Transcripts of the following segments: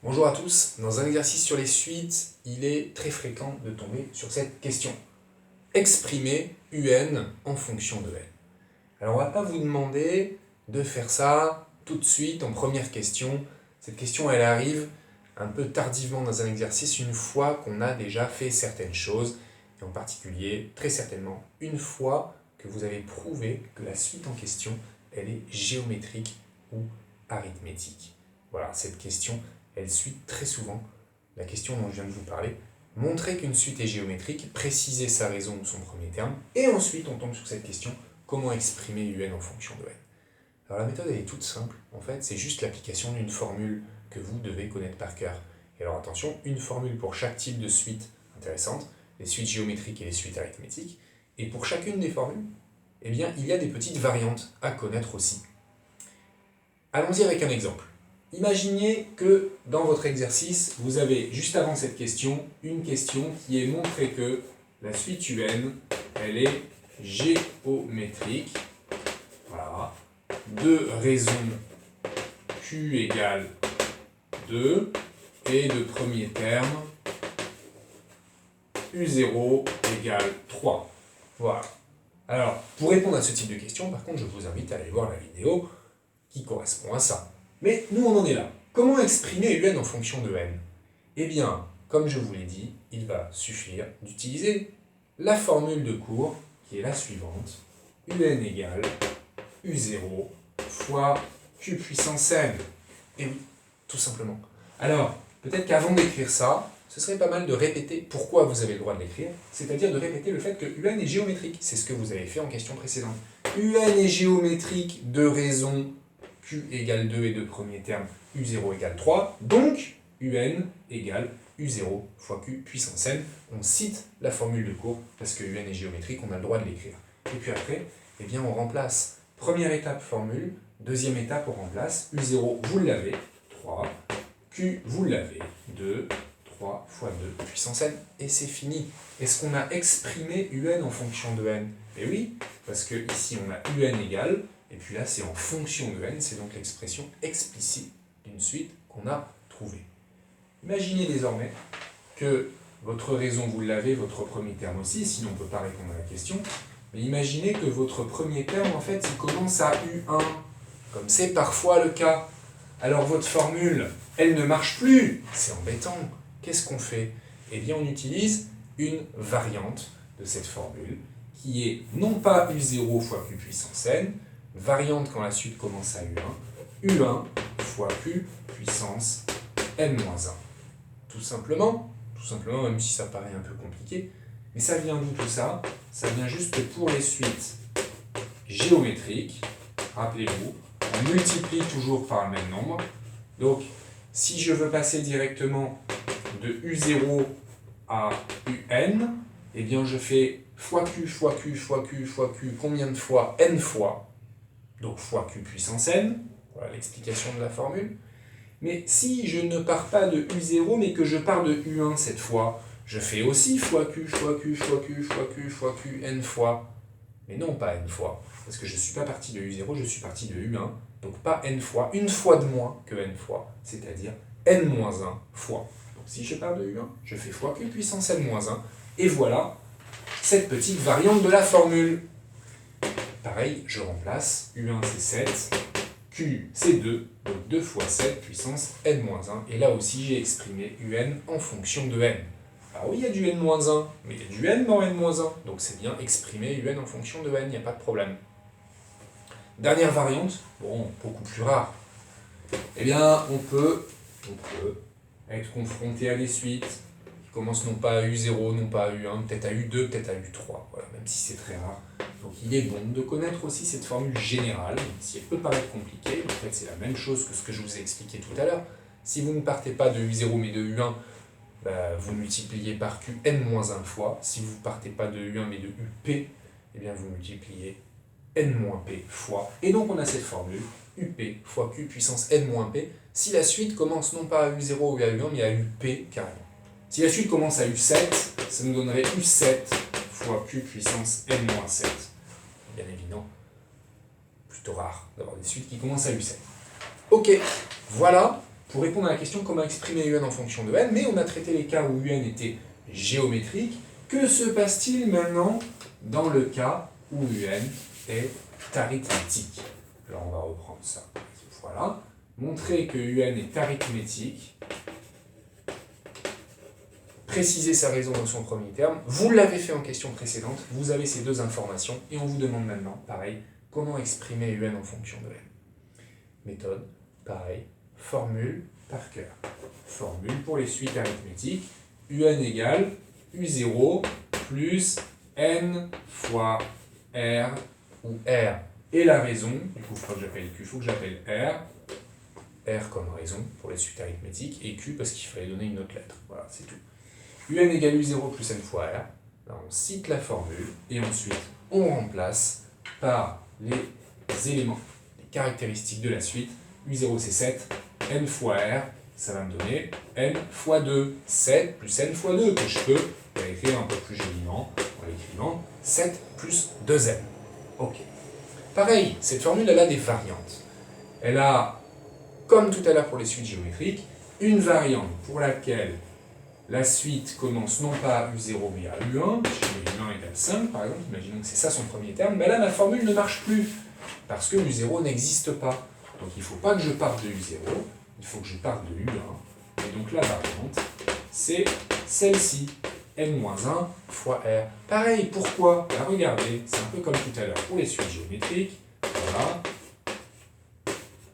Bonjour à tous, dans un exercice sur les suites, il est très fréquent de tomber sur cette question. Exprimer UN en fonction de N. Alors on ne va pas vous demander de faire ça tout de suite en première question. Cette question elle arrive un peu tardivement dans un exercice une fois qu'on a déjà fait certaines choses, et en particulier, très certainement, une fois que vous avez prouvé que la suite en question, elle est géométrique ou arithmétique. Voilà, cette question, elle suit très souvent la question dont je viens de vous parler. Montrer qu'une suite est géométrique, préciser sa raison ou son premier terme, et ensuite on tombe sur cette question, comment exprimer UN en fonction de N. Alors la méthode elle est toute simple, en fait c'est juste l'application d'une formule que vous devez connaître par cœur. Et alors attention, une formule pour chaque type de suite intéressante, les suites géométriques et les suites arithmétiques, et pour chacune des formules, eh bien, il y a des petites variantes à connaître aussi. Allons-y avec un exemple. Imaginez que dans votre exercice, vous avez, juste avant cette question, une question qui est montrée que la suite UN, elle est géométrique. Voilà. De raison Q égale 2 et de premier terme U0 égale 3. Voilà. Alors, pour répondre à ce type de question, par contre, je vous invite à aller voir la vidéo qui correspond à ça. Mais nous, on en est là. Comment exprimer UN en fonction de N? Eh bien, comme je vous l'ai dit, il va suffire d'utiliser la formule de cours qui est la suivante. UN égale U0 fois Q puissance N. Et oui, tout simplement. Alors, peut-être qu'avant d'écrire ça, ce serait pas mal de répéter pourquoi vous avez le droit de l'écrire, c'est-à-dire de répéter le fait que UN est géométrique. C'est ce que vous avez fait en question précédente. UN est géométrique de raison Q égale 2 et de premier terme U0 égale 3, donc UN égale U0 fois Q puissance N. On cite la formule de cours parce que UN est géométrique, on a le droit de l'écrire. Et puis après, eh bien, on remplace. Première étape, formule. Deuxième étape, on remplace. U0, vous l'avez, 3. Q, vous l'avez, 2. 3 fois 2 puissance N. Et c'est fini. Est-ce qu'on a exprimé UN en fonction de N? Eh oui, parce que ici, on a UN égale. Et puis là, c'est en fonction de N, c'est donc l'expression explicite d'une suite qu'on a trouvée. Imaginez désormais que votre raison, vous l'avez, votre premier terme aussi, sinon on ne peut pas répondre à la question. Mais imaginez que votre premier terme, en fait, il commence à U1, comme c'est parfois le cas. Alors votre formule, elle ne marche plus. C'est embêtant. Qu'est-ce qu'on fait? Eh bien, on utilise une variante de cette formule, qui est non pas U0 fois Q puissance N, variante quand la suite commence à U1, U1 fois Q puissance N-1. Tout simplement, même si ça paraît un peu compliqué, mais ça vient d'où tout ça? Ça vient juste que pour les suites géométriques, rappelez-vous, on multiplie toujours par le même nombre. Donc, si je veux passer directement de U0 à UN, eh bien je fais fois Q, fois Q, fois Q, fois Q, combien de fois? N fois. Donc fois Q puissance N, voilà l'explication de la formule. Mais si je ne pars pas de U0, mais que je pars de U1 cette fois, je fais aussi fois Q, fois Q, fois Q, fois Q, fois Q, N fois. Mais non, pas N fois, parce que je ne suis pas parti de U0, je suis parti de U1, donc pas N fois, une fois de moins que N fois, c'est-à-dire N-1 fois. Donc si je pars de U1, je fais fois Q puissance N-1, et voilà cette petite variante de la formule. Pareil, je remplace, U1 c'est 7, Q c'est 2, donc 2 fois 7 puissance N-1, et là aussi j'ai exprimé UN en fonction de N. Alors oui, il y a du N-1, mais il y a du N dans N-1, donc c'est bien exprimer UN en fonction de N, il n'y a pas de problème. Dernière variante, bon, beaucoup plus rare. Eh bien, on peut être confronté à des suites qui commencent non pas à U0, non pas à U1, peut-être à U2, peut-être à U3, voilà, même si c'est très rare. Donc il est bon de connaître aussi cette formule générale, même si elle peut paraître compliquée, en fait c'est la même chose que ce que je vous ai expliqué tout à l'heure. Si vous ne partez pas de U0 mais de U1, vous multipliez par Q N-1 fois. Si vous ne partez pas de U1 mais de UP, eh bien vous multipliez N-P fois. Et donc on a cette formule, UP fois Q puissance N-P, si la suite commence non pas à U0 ou à U1, mais à UP carrément. Si la suite commence à U7, ça nous donnerait U7 fois Q puissance N-7. Bien évidemment, plutôt rare d'avoir des suites qui commencent à U7. Ok, voilà pour répondre à la question comment exprimer un en fonction de n, mais on a traité les cas où un était géométrique. Que se passe-t-il maintenant dans le cas où un est arithmétique? Alors on va reprendre ça. Voilà. Montrer que un est arithmétique. Préciser sa raison dans son premier terme. Vous l'avez fait en question précédente. Vous avez ces deux informations. Et on vous demande maintenant, pareil, comment exprimer un en fonction de n. Méthode, pareil. Formule par cœur. Formule pour les suites arithmétiques. un égale u0 plus n fois r ou r. Et la raison, du coup, il faut que j'appelle q, il faut que j'appelle r. R comme raison pour les suites arithmétiques, et Q parce qu'il fallait donner une autre lettre. Voilà, c'est tout. UN égale U0 plus N fois R. Là, on cite la formule, et ensuite, on remplace par les éléments, les caractéristiques de la suite. U0, c'est 7. N fois R, ça va me donner N fois 2. 7 plus N fois 2, que je peux écrire un peu plus joliment en l'écrivant. 7 plus 2N. Ok. Pareil, cette formule, elle a des variantes. Elle a, comme tout à l'heure pour les suites géométriques, une variante pour laquelle la suite commence non pas à U0 mais à U1, chez U1 égale 5 par exemple, imaginons que c'est ça son premier terme, mais là ma formule ne marche plus, parce que U0 n'existe pas. Donc il ne faut pas que je parte de U0, il faut que je parte de U1, et donc la variante, c'est celle-ci, N-1 fois R. Pareil, pourquoi? Ben regardez, c'est un peu comme tout à l'heure pour les suites géométriques, voilà.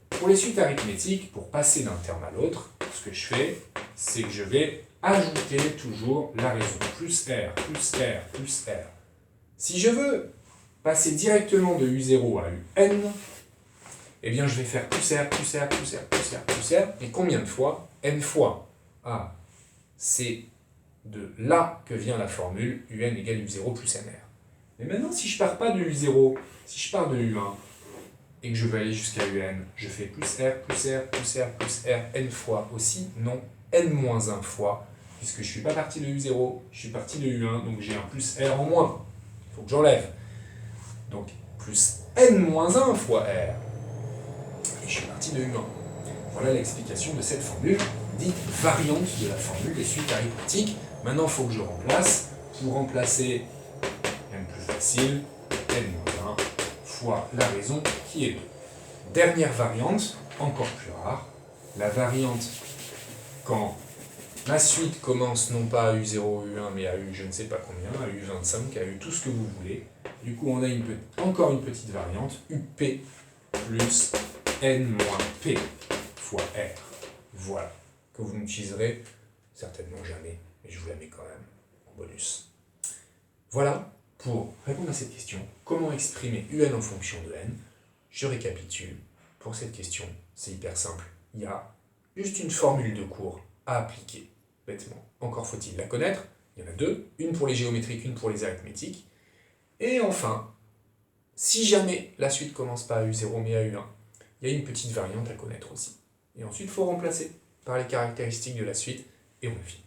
Pour les suites arithmétiques, pour passer d'un terme à l'autre, ce que je fais, c'est que je vais ajouter toujours la raison. Plus R, plus R, plus R. Si je veux passer directement de U0 à UN, eh bien je vais faire plus R, plus R, plus R, plus R, plus R. Et combien de fois? N fois. Ah, c'est de là que vient la formule UN égale U0 plus NR. Mais maintenant, si je pars pas de U0, si je pars de U1, et que je veux aller jusqu'à UN, je fais plus R, plus R, plus R, plus R, N fois aussi, non, N-1 fois, puisque je ne suis pas parti de U0, je suis parti de U1, donc j'ai un plus R en moins. Il faut que j'enlève. Donc, plus N-1 fois R. Et je suis parti de U1. Voilà l'explication de cette formule, dite variante de la formule des suites arithmétiques. Maintenant, il faut que je remplace. Pour remplacer, même plus facile, N-1 fois la raison qui est 2. Dernière variante, encore plus rare, la variante quand ma suite commence non pas à U0, U1, mais à U je ne sais pas combien, à U25, à U tout ce que vous voulez. Du coup, on a encore une petite variante, UP plus N-P fois R. Voilà, que vous n'utiliserez certainement jamais, mais je vous la mets quand même en bonus. Voilà pour répondre à cette question. Comment exprimer UN en fonction de N? Je récapitule. Pour cette question, c'est hyper simple. Il y a juste une formule de cours à appliquer, bêtement. Encore faut-il la connaître. Il y en a deux, une pour les géométriques, une pour les arithmétiques. Et enfin, si jamais la suite commence pas à U0 mais à U1, il y a une petite variante à connaître aussi. Et ensuite, il faut remplacer par les caractéristiques de la suite, et on a fini.